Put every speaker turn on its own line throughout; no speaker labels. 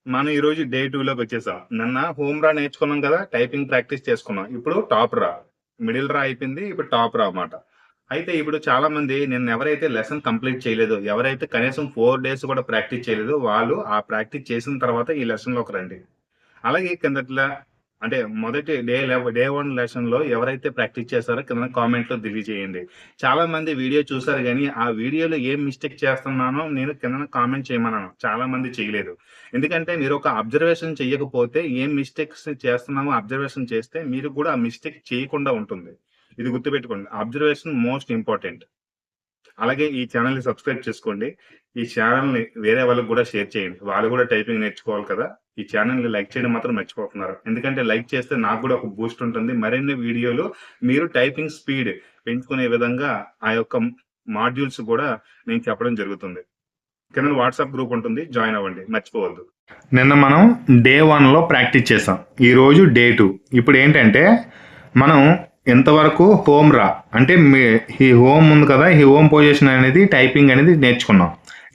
మనం ఈరోజు డే 2లోకి వచ్చేసాం. నిన్న హోమ్ రా నేర్చుకున్నాం కదా! టైపింగ్ ప్రాక్టీస్ చేసుకున్నాం. ఇప్పుడు టాప్ రా. మిడిల్ రా అయిపోయింది. ఇప్పుడు టాప్ రా అన్నమాట. అయితే ఇప్పుడు చాలామంది నిన్న ఎవరైతే లెసన్ కంప్లీట్ చేయలేదో, ఎవరైతే కనీసం 4 డేస్ కూడా ప్రాక్టీస్ చేయలేదో, వాళ్ళు ఆ ప్రాక్టీస్ చేసిన తర్వాత ఈ లెసన్‌లోకి రండి. అలాగే కిందట్లా అంటే మొదటి డే 1 లెసన్‌లో ఎవరైతే ప్రాక్టీస్ చేశారో కింద కామెంట్‌లో తెలియజేయండి. చాలామంది వీడియో చూసారు గానీ, ఆ వీడియోలో ఏం మిస్టేక్ చేస్తున్నానో నేను కిందన కామెంట్ చేయమన్నాను. చాలామంది చేయలేదు. ఎందుకంటే మీరు ఒక అబ్జర్వేషన్ చెయ్యకపోతే ఏం మిస్టేక్స్ చేస్తున్నామో అబ్జర్వేషన్ చేస్తే మీరు కూడా ఆ మిస్టేక్ చేయకుండా ఉంటుంది. ఇది గుర్తుపెట్టుకోండి. Observation most important. అలాగే ఈ ఛానెల్‌ని సబ్స్క్రైబ్ చేసుకోండి. ఈ ఛానెల్‌ని వేరే వాళ్ళకి గూడా షేర్ చేయండి. వాళ్ళు గూడా టైపింగ్ నేర్చుకోవాలి కదా! ఈ ఛానెల్‌ని లైక్ చేయడం మాత్రం మర్చిపోతున్నారు. ఎందుకంటే లైక్ చేస్తే నాకు గూడా ఒక బూస్ట్ ఉంటుంది. మరిన్ని వీడియోలు మీరు టైపింగ్ స్పీడ్ పెంచుకునే విధంగా ఆ యొక్క మాడ్యూల్స్ గూడా నేను చెప్పడం జరుగుతుంది. కింద వాట్సాప్ గ్రూప్ ఉంటుంది. జాయిన్ అవ్వండి. మర్చిపోవద్దు. నిన్న మనం డే 1లో ప్రాక్టీస్ చేసాం. ఈరోజు డే 2. ఇప్పుడేంటంటే మనం ఎంతవరకు హోమ్ రా అంటే ఈ హోమ్ ఉంది కదా, ఈ హోమ్ పొజిషన్ అనేది టైపింగ్ అనేది నేర్చుకున్నాం.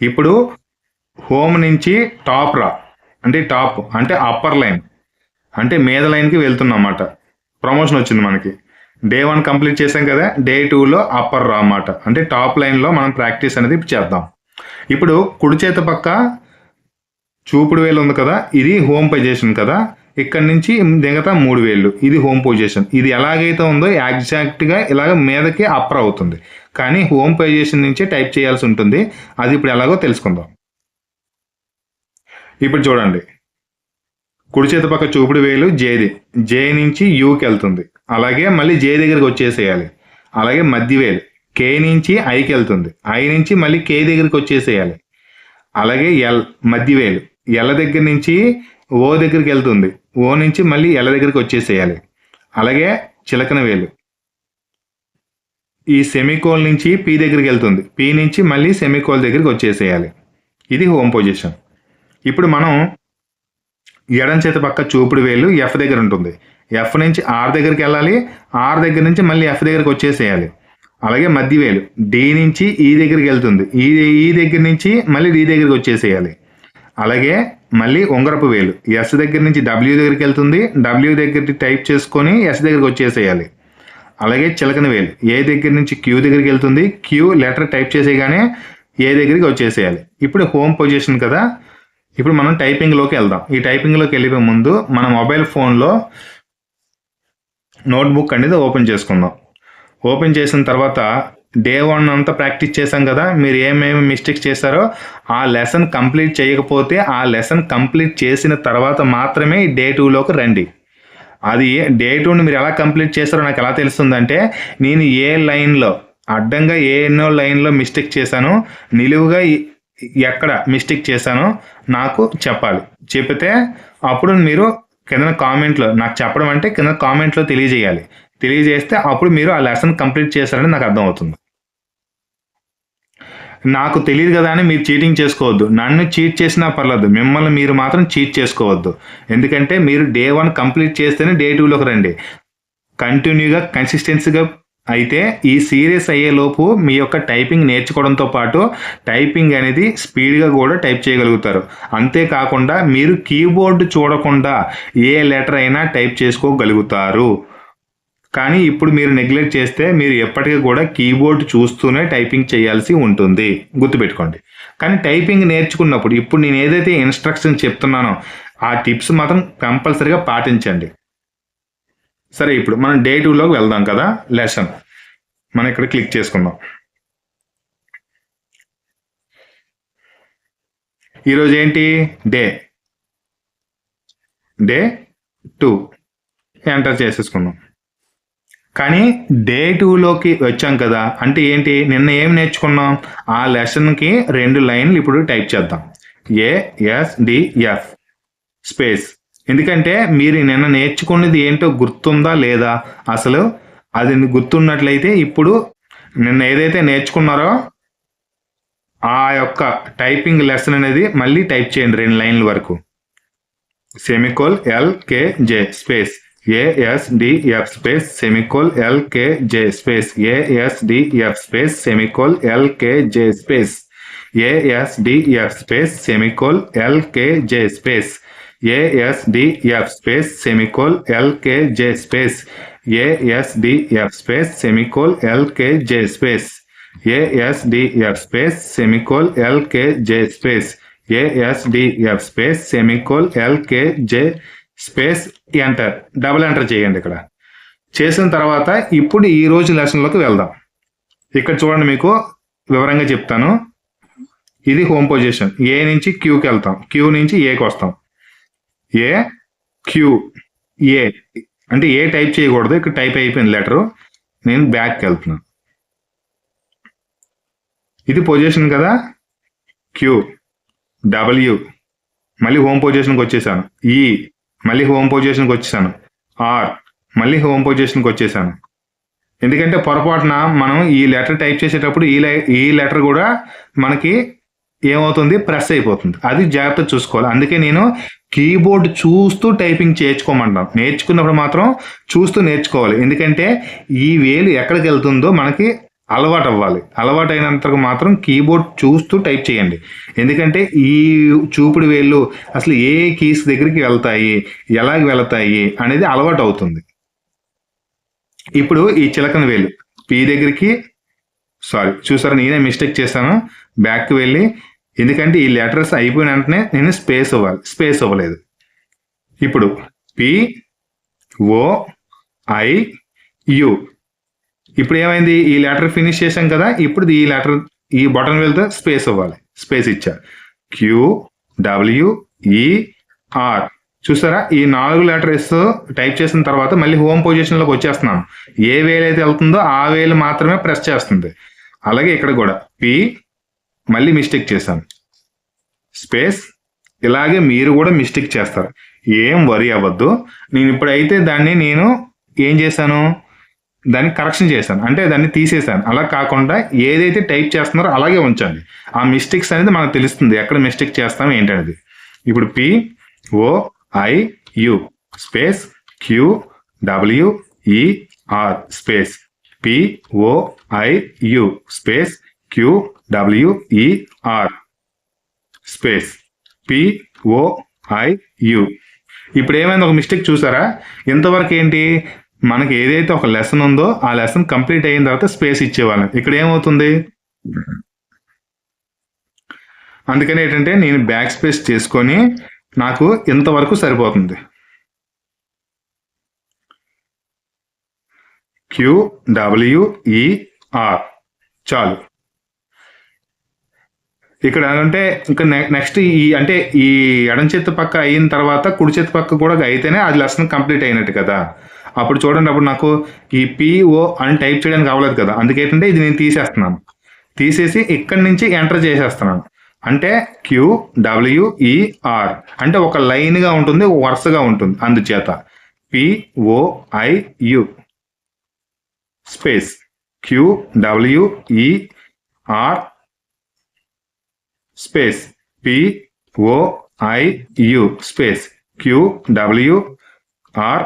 ఇప్పుడు హోమ్ నుంచి టాప్ రా అంటే టాప్ అంటే అప్పర్ లైన్ అంటే మీద లైన్కి వెళ్తున్నాం అన్నమాట. ప్రమోషన్ వచ్చింది మనకి. డే 1 కంప్లీట్ చేసాం కదా, డే 2లో అప్పర్ రా అన్నమాట. అంటే టాప్ లైన్లో మనం ప్రాక్టీస్ అనేది చేద్దాం. ఇప్పుడు కుడి చేతి పక్క చూపుడు వేలు ఉంది కదా, ఇది హోమ్ పొజిషన్ కదా. ఇక్కడ నుంచి మిగతా 3 వేళ్ళు ఇది హోమ్ పొజిషన్. ఇది ఎలాగైతే ఉందో ఎగ్జాక్ట్గా ఇలాగ మీదకి అప్పర్ అవుతుంది. కానీ హోమ్ పొజిషన్ నుంచే టైప్ చేయాల్సి ఉంటుంది. అది ఇప్పుడు ఎలాగో తెలుసుకుందాం. ఇప్పుడు చూడండి, కుడి చేతి పక్క చూపుడు వేలు జేది, జే నుంచి యూకి వెళ్తుంది. అలాగే మళ్ళీ జే దగ్గరికి వచ్చేసేయాలి. అలాగే మధ్య వేలు కే నుంచి ఐకి వెళ్తుంది. ఐ నుంచి మళ్ళీ కే దగ్గరికి వచ్చేసేయాలి. అలాగే ఎల్ మధ్య వేలు ఎల్ దగ్గర నుంచి ఓ దగ్గరికి వెళ్తుంది. ఓ నుంచి మళ్ళీ ఎల్ దగ్గరికి వచ్చేసేయాలి. అలాగే చిలకన వేలు ఈ సెమికోల్ నుంచి పి దగ్గరికి వెళ్తుంది. పి నుంచి మళ్ళీ సెమికోల్ దగ్గరికి వచ్చేసేయాలి. ఇది హోమ్ పొజిషన్. ఇప్పుడు మనం ఎడం చేతి పక్క చూపుడు వేలు ఎఫ్ దగ్గర ఉంటుంది. ఎఫ్ నుంచి ఆర్ దగ్గరికి వెళ్ళాలి. ఆర్ దగ్గర నుంచి మళ్ళీ ఎఫ్ దగ్గరికి వచ్చేసేయాలి. అలాగే మధ్య వేలు డి నుంచి ఈ దగ్గరికి వెళ్తుంది. ఈ దగ్గర నుంచి మళ్ళీ డి దగ్గరికి వచ్చేసేయాలి. అలాగే మళ్ళీ ఉంగరపు వేలు ఎస్ దగ్గర నుంచి డబ్ల్యూ దగ్గరికి వెళ్తుంది. డబ్ల్యూ దగ్గర టైప్ చేసుకొని ఎస్ దగ్గరికి వచ్చేసేయాలి. అలాగే చిలకన వేలు ఏ దగ్గర నుంచి క్యూ దగ్గరికి వెళ్తుంది. క్యూ లెటర్ టైప్ చేసేయగానే ఏ దగ్గరికి వచ్చేసేయాలి. ఇప్పుడు హోమ్ పొజిషన్ కదా. ఇప్పుడు మనం టైపింగ్లోకి వెళ్దాం. ఈ టైపింగ్లోకి వెళ్ళిపోయే ముందు మన మొబైల్ ఫోన్లో నోట్బుక్ అనేది ఓపెన్ చేసుకుందాం. ఓపెన్ చేసిన తర్వాత డే 1 అంతా ప్రాక్టీస్ చేశాం కదా, మీరు ఏమేమి మిస్టేక్స్ చేశారో ఆ లెసన్ కంప్లీట్ చేయకపోతే ఆ లెసన్ కంప్లీట్ చేసిన తర్వాత మాత్రమే డే 2లోకి రండి. అది డే 2ని మీరు ఎలా కంప్లీట్ చేస్తారో నాకు ఎలా తెలుస్తుందంటే, నేను ఏ లైన్లో అడ్డంగా ఎన్నో లైన్లో మిస్టేక్ చేశాను, నిలువుగా ఎక్కడ మిస్టేక్ చేశానో నాకు చెప్పాలి. చెప్తే అప్పుడు మీరు కింద కామెంట్లో నాకు చెప్పడం అంటే కింద కామెంట్లో తెలియజేయాలి. తెలియజేస్తే అప్పుడు మీరు ఆ లెసన్ కంప్లీట్ చేశారని నాకు అర్థమవుతుంది. నాకు తెలియదు కదా అని మీరు చీటింగ్ చేసుకోవద్దు. నన్ను చీట్ చేసినా పర్లేదు, మిమ్మల్ని మీరు మాత్రం చీట్ చేసుకోవద్దు. ఎందుకంటే మీరు డే 1 కంప్లీట్ చేస్తేనే డే 2లోకి రండి. కంటిన్యూగా కన్సిస్టెన్సీగా అయితే ఈ సీరియస్ అయ్యేలోపు మీ యొక్క టైపింగ్ నేర్చుకోవడంతో పాటు టైపింగ్ అనేది స్పీడ్గా కూడా టైప్ చేయగలుగుతారు. అంతేకాకుండా మీరు కీబోర్డు చూడకుండా ఏ లెటర్ అయినా టైప్ చేసుకోగలుగుతారు. కానీ ఇప్పుడు మీరు నెగ్లెక్ట్ చేస్తే మీరు ఎప్పటికీ కూడా కీబోర్డ్ చూస్తూనే టైపింగ్ చేయాల్సి ఉంటుంది. గుర్తుపెట్టుకోండి. కానీ టైపింగ్ నేర్చుకున్నప్పుడు ఇప్పుడు నేను ఏదైతే ఇన్స్ట్రక్షన్ చెప్తున్నానో ఆ టిప్స్ మాత్రం కంపల్సరీగా పాటించండి. సరే, ఇప్పుడు మనం డే 2లోకి వెళ్దాం కదా. లెసన్ మనం ఇక్కడ క్లిక్ చేసుకుందాం. ఈరోజు ఏంటి డే 2 ఎంటర్ చేసేసుకుందాం. కానీ డే 2లోకి వచ్చాం కదా, అంటే ఏంటి, నిన్న ఏం నేర్చుకున్నాం, ఆ లెసన్కి 2 లైన్లు ఇప్పుడు టైప్ చేద్దాం. ASDF space. ఎందుకంటే మీరు నిన్న నేర్చుకున్నది ఏంటో గుర్తుందా లేదా, అసలు అది గుర్తున్నట్లయితే ఇప్పుడు నిన్న ఏదైతే నేర్చుకున్నారో ఆ యొక్క టైపింగ్ లెసన్ అనేది మళ్ళీ టైప్ చేయండి 2 లైన్ల వరకు. Semicolon LKJ space ASDF space semicolon LKJ space ASDF space semicolon LKJ space. ASDF space semicolon LKJ space ASDF space semicolon LKJ space ASDF space semicolon LKJ space ASDF space semicolon LKJ space ASDF space semicolon LKJ space enter, double enter చేయండి. ఇక్కడ చేసిన తర్వాత ఇప్పుడు ఈ రోజు లెసన్లోకి వెళ్దాం. ఇక్కడ చూడండి, మీకు వివరంగా చెప్తాను. ఇది హోమ్ పొజిషన్. ఏ నుంచి క్యూకి వెళ్తాం, క్యూ నుంచి ఏకి వస్తాం. ఏ క్యూ ఏ అంటే ఏ టైప్ చేయకూడదు, ఇక్కడ టైప్ అయిపోయింది లెటరు. నేను బ్యాక్కి వెళ్తున్నాను. ఇది పొజిషన్ కదా, క్యూ డబ్ల్యూ, మళ్ళీ హోమ్ పొజిషన్కి వచ్చేసాను. ఈ మళ్ళీ హోమ్ పొజిషన్కి వచ్చేసాను. ఆర్ మళ్ళీ హోమ్ పొజిషన్కి వచ్చేసాను. ఎందుకంటే పొరపాటున మనం ఈ లెటర్ టైప్ చేసేటప్పుడు ఈ లెటర్ కూడా మనకి ఏమవుతుంది, ప్రెస్ అయిపోతుంది. అది జాగ్రత్త చూసుకోవాలి. అందుకే నేను కీబోర్డ్ చూస్తూ టైపింగ్ చేర్చుకోమంటాను. నేర్చుకున్నప్పుడు మాత్రం చూస్తూ నేర్చుకోవాలి. ఎందుకంటే ఈ వేలు ఎక్కడికి వెళ్తుందో మనకి అలవాటు అవ్వాలి. అలవాటు అయినంతకు మాత్రం కీబోర్డ్ చూస్తూ టైప్ చేయండి. ఎందుకంటే ఈ చూపుడు వేళ్ళు అసలు ఏ కీస్ దగ్గరికి వెళ్తాయి, ఎలాగ వెళ్తాయి అనేది అలవాటు అవుతుంది. ఇప్పుడు ఈ చిలకన వేలు పి దగ్గరికి, చూసారా నేనే మిస్టేక్ చేశాను. బ్యాక్కి వెళ్ళి, ఎందుకంటే ఈ లెటర్స్ అయిపోయిన వెంటనే నేను స్పేస్ ఇవ్వాలి, స్పేస్ ఇవ్వలేదు. ఇప్పుడు POIU. ఇప్పుడు ఏమైంది, ఈ లెటర్ ఫినిష్ చేశాం కదా, ఇప్పుడు ఈ లెటర్ ఈ బటన్ వెళ్తే స్పేస్ ఇవ్వాలి, స్పేస్ ఇచ్చా. QWER. చూసారా, ఈ 4 లెటర్స్ టైప్ చేసిన తర్వాత మళ్ళీ హోమ్ పొజిషన్లోకి వచ్చేస్తున్నాను. ఏ వేలు అయితే వెళ్తుందో ఆ వేలు మాత్రమే ప్రెస్ చేస్తుంది. అలాగే ఇక్కడ కూడా పి, మళ్ళీ మిస్టేక్ చేశాను, స్పేస్. ఇలాగే మీరు కూడా మిస్టేక్ చేస్తారు, ఏం వరి అవ్వద్దు. నేను ఇప్పుడైతే దాన్ని నేను ఏం చేశాను, దాన్ని కరెక్షన్ చేశాను, అంటే దాన్ని తీసేశాను. అలా కాకుండా ఏదైతే టైప్ చేస్తున్నారో అలాగే ఉంచండి. ఆ మిస్టేక్స్ అనేది మనకు తెలుస్తుంది, ఎక్కడ మిస్టేక్ చేస్తాం ఏంటనేది. ఇప్పుడు POIU space QWER space POIU space QWER space POIU. ఇప్పుడు ఏమైంది, ఒక మిస్టేక్ చూసారా. ఇంతవరకు ఏంటి, మనకి ఏదైతే ఒక లెసన్ ఉందో ఆ లెసన్ కంప్లీట్ అయిన తర్వాత స్పేస్ ఇచ్చేవాళ్ళం. ఇక్కడ ఏమవుతుంది, అందుకని ఏంటంటే నేను బ్యాక్ స్పేస్ చేసుకొని నాకు ఇంతవరకు సరిపోతుంది. QWER చాలు. ఇక్కడ అంటే ఇంకా నెక్స్ట్ అంటే ఈ ఎడం చేతి పక్క అయిన తర్వాత కుడి చేతి పక్క కూడా అయితేనే అది లెసన్ కంప్లీట్ అయినట్టు కదా. అప్పుడు చూడండి, అప్పుడు నాకు ఈ PO అని టైప్ చేయడానికి అవ్వలేదు కదా. అందుకేంటంటే ఇది నేను తీసేస్తున్నాను, తీసేసి ఇక్కడి నుంచి ఎంటర్ చేసేస్తున్నాను. అంటే QWER అంటే ఒక లైన్గా ఉంటుంది, వరుసగా ఉంటుంది. అందుచేత POIU space QWER space POIU space QWER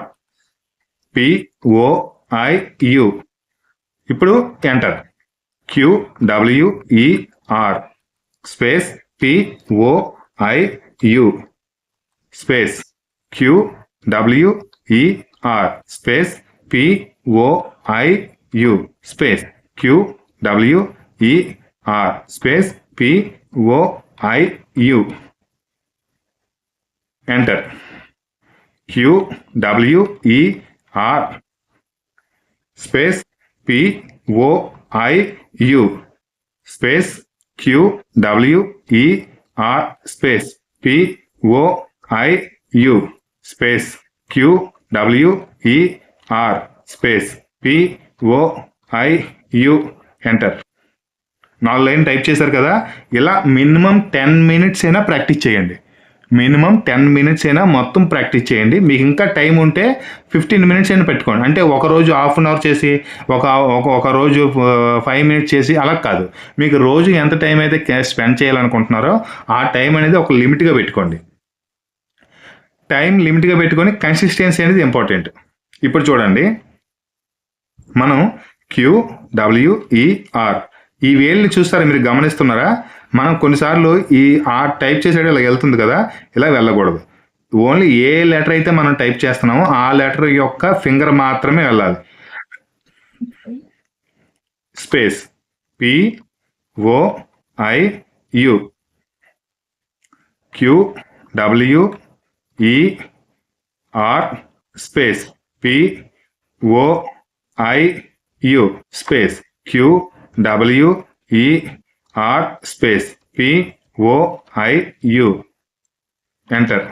POIU. ఇప్పుడు enter. QWER space POIU space QWER space POIU space QWER space POIU enter. QWER space POIU space QWER space POIU space QWER space POIU enter. 4 line type చేశారు కదా. ఇలా minimum 10 minutes అయినా practice చేయండి. Minimum 10 minutes అయినా మొత్తం practice చేయండి. మీకు ఇంకా టైం ఉంటే 15 మినిట్స్ అయినా పెట్టుకోండి. అంటే ఒకరోజు హాఫ్ అన్ అవర్ చేసి ఒక రోజు 5 మినిట్స్ చేసి అలా కాదు. మీకు రోజు ఎంత టైం అయితే స్పెండ్ చేయాలనుకుంటున్నారో ఆ టైం అనేది ఒక లిమిట్గా పెట్టుకోండి. టైం లిమిట్గా పెట్టుకొని కన్సిస్టెన్సీ అనేది ఇంపార్టెంట్. ఇప్పుడు చూడండి, మనం QWER ఈ వేల్ని చూస్తారా, మీరు గమనిస్తున్నారా. మనం కొన్నిసార్లు ఆ టైప్ చేసేది ఇలా వెళ్తుంది కదా, ఇలా వెళ్ళకూడదు. ఓన్లీ ఏ లెటర్ అయితే మనం టైప్ చేస్తున్నామో ఆ లెటర్ యొక్క ఫింగర్ మాత్రమే వెళ్ళాలి. Space POIU QWER space POIU space QWER space POIU enter.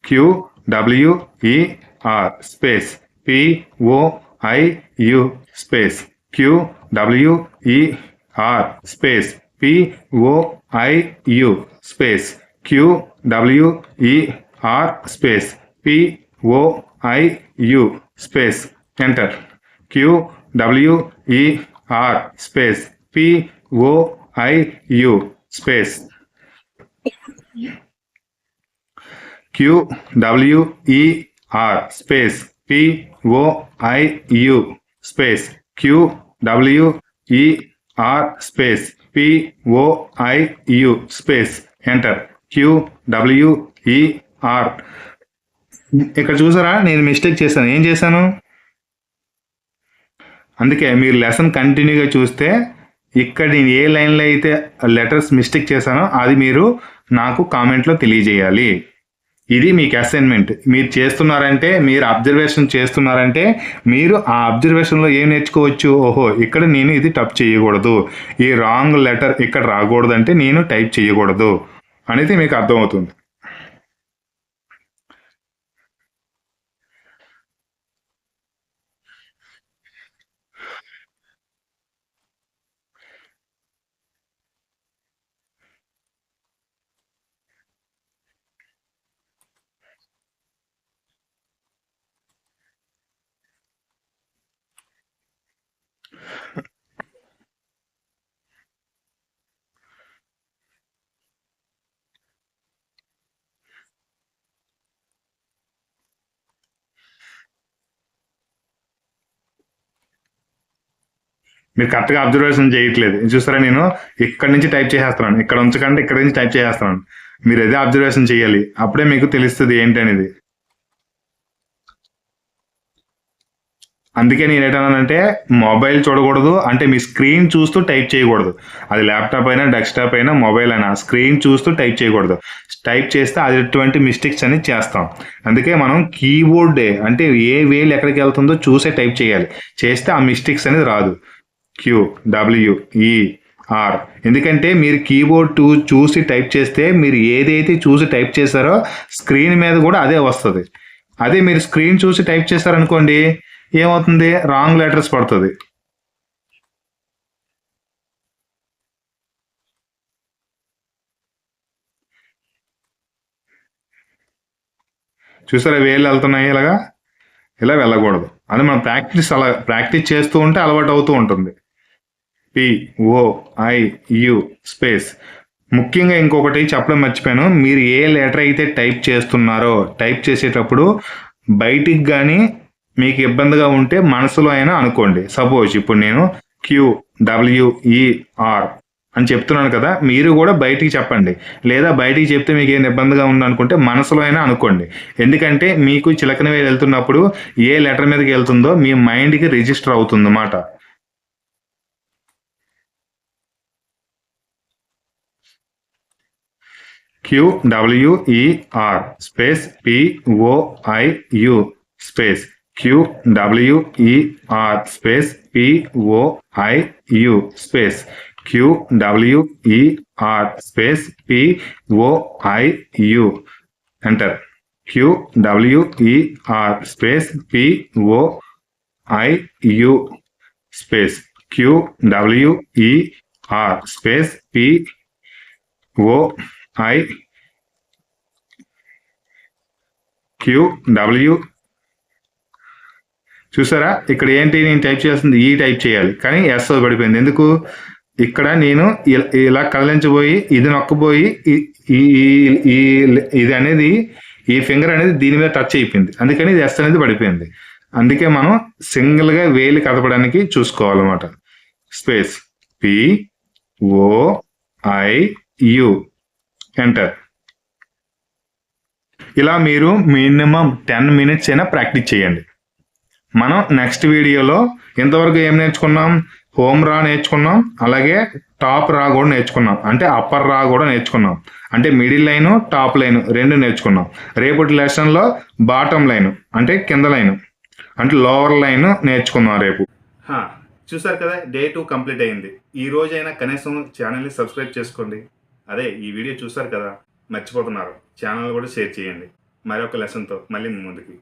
QWER space POIU space QWER space POIU space QWER space POIU space enter. QWER space POIU space QWER space POIU space QWER space POIU space enter. QWER. ఇక్కడ చూసారా, నేను mistake చేశాను. ఏం చేశాను? అందుకే మీరు lesson కంటిన్యూగా చూస్తే ఇక్కడ నేను ఏ లైన్లో అయితే లెటర్స్ మిస్టేక్ చేశానో అది మీరు నాకు కామెంట్లో తెలియజేయాలి. ఇది మీకు అసైన్మెంట్. మీరు చేస్తున్నారంటే, మీరు అబ్జర్వేషన్ చేస్తున్నారంటే మీరు ఆ అబ్జర్వేషన్లో ఏం నేర్చుకోవచ్చు? ఓహో, ఇక్కడ నేను ఇది టైప్ చేయకూడదు, ఈ రాంగ్ లెటర్ ఇక్కడ రాకూడదు అంటే నేను టైప్ చేయకూడదు అనేది మీకు అర్థమవుతుంది. మీరు కరెక్ట్గా అబ్జర్వేషన్ చేయట్లేదు. చూస్తారా, నేను ఇక్కడ నుంచి టైప్ చేసేస్తున్నాను, ఇక్కడ ఉంచకంటే ఇక్కడ నుంచి టైప్ చేసేస్తున్నాను. మీరు అదే అబ్జర్వేషన్ చేయాలి, అప్పుడే మీకు తెలుస్తుంది ఏంటి అనేది. అందుకే నేను ఏంటన్నానంటే మొబైల్ చూడకూడదు, అంటే మీ స్క్రీన్ చూస్తూ టైప్ చేయకూడదు. అది ల్యాప్టాప్ అయినా, డెస్క్టాప్ అయినా, మొబైల్ అయినా స్క్రీన్ చూస్తూ టైప్ చేయకూడదు. టైప్ చేస్తే అది ఎటువంటి మిస్టేక్స్ అనేది చేస్తాం. అందుకే మనం కీబోర్డ్ అంటే ఏ వేలు ఎక్కడికి వెళ్తుందో చూసే టైప్ చేయాలి. చేస్తే ఆ మిస్టేక్స్ అనేది రాదు. QWER. ఎందుకంటే మీరు కీబోర్డ్ చూసి టైప్ చేస్తే మీరు ఏదైతే చూసి టైప్ చేశారో స్క్రీన్ మీద కూడా అదే వస్తుంది. అదే మీరు స్క్రీన్ చూసి టైప్ చేశారనుకోండి, ఏమవుతుంది? రాంగ్ లెటర్స్ పడుతుంది. చూసారా, వేలు వెళ్తున్నాయి ఇలాగా, ఇలా వెళ్ళకూడదు. అది మనం ప్రాక్టీస్ చేస్తూ ఉంటే అలవాటు అవుతూ ఉంటుంది. POIU space. ముఖ్యంగా ఇంకొకటి చెప్పడం మర్చిపోయాను, మీరు ఏ లెటర్ అయితే టైప్ చేస్తున్నారో టైప్ చేసేటప్పుడు బయటికి కానీ మీకు ఇబ్బందిగా ఉంటే మనసులో అయినా అనుకోండి. సపోజ్ ఇప్పుడు నేను QWER అని చెప్తున్నాను కదా, మీరు కూడా బయటికి చెప్పండి. లేదా బయటికి చెప్తే మీకు ఏం ఇబ్బందిగా ఉందనుకుంటే మనసులో అయినా అనుకోండి. ఎందుకంటే మీకు చిలకన వేలు వెళ్తున్నప్పుడు ఏ లెటర్ మీదకి వెళ్తుందో మీ మైండ్కి రిజిస్టర్ అవుతుంది అన్నమాట. QWER space POIU space QWER space POIU space QWER space POIU enter. QWER space POIU space QWER space QW. చూసారా, ఇక్కడ ఏంటి నేను టైప్ చేస్తుంది ఈ టైప్ చేయాలి, కానీ ఎస్ పడిపోయింది. ఎందుకు? ఇక్కడ నేను ఇలా కదిలించబోయి ఇది నొక్కబోయి ఇది అనేది ఈ ఫింగర్ అనేది దీని మీద టచ్ అయిపోయింది, అందుకని ఇది ఎస్ అనేది పడిపోయింది. అందుకే మనం సింగిల్గా వేలు కదపడానికి చూసుకోవాలన్నమాట. Space POIU U enter. ఇలా మీరు మినిమం 10 మినిట్స్ అయినా ప్రాక్టీస్ చేయండి. మనం నెక్స్ట్ వీడియోలో ఇంతవరకు ఏం నేర్చుకున్నాం? హోమ్ రా నేర్చుకున్నాం, అలాగే టాప్ రా కూడా నేర్చుకున్నాం. అంటే అప్పర్ రా కూడా నేర్చుకున్నాం. అంటే మిడిల్ లైన్, టాప్ లైన్ రెండు నేర్చుకున్నాం. రేపటి లెసన్లో బాటమ్ లైన్ అంటే కింద లైన్ అంటే లోవర్ లైన్ నేర్చుకుందాం రేపు. చూసారు కదా, డే 2 కంప్లీట్ అయింది. ఈ రోజైనా కనీసం ఛానల్ని సబ్స్క్రైబ్ చేసుకోండి. అదే ఈ వీడియో చూసారు కదా, మర్చిపోతున్నారు, ఛానల్ కూడా షేర్ చేయండి. మరొక లెసన్తో మళ్ళీ మీ ముందుకి.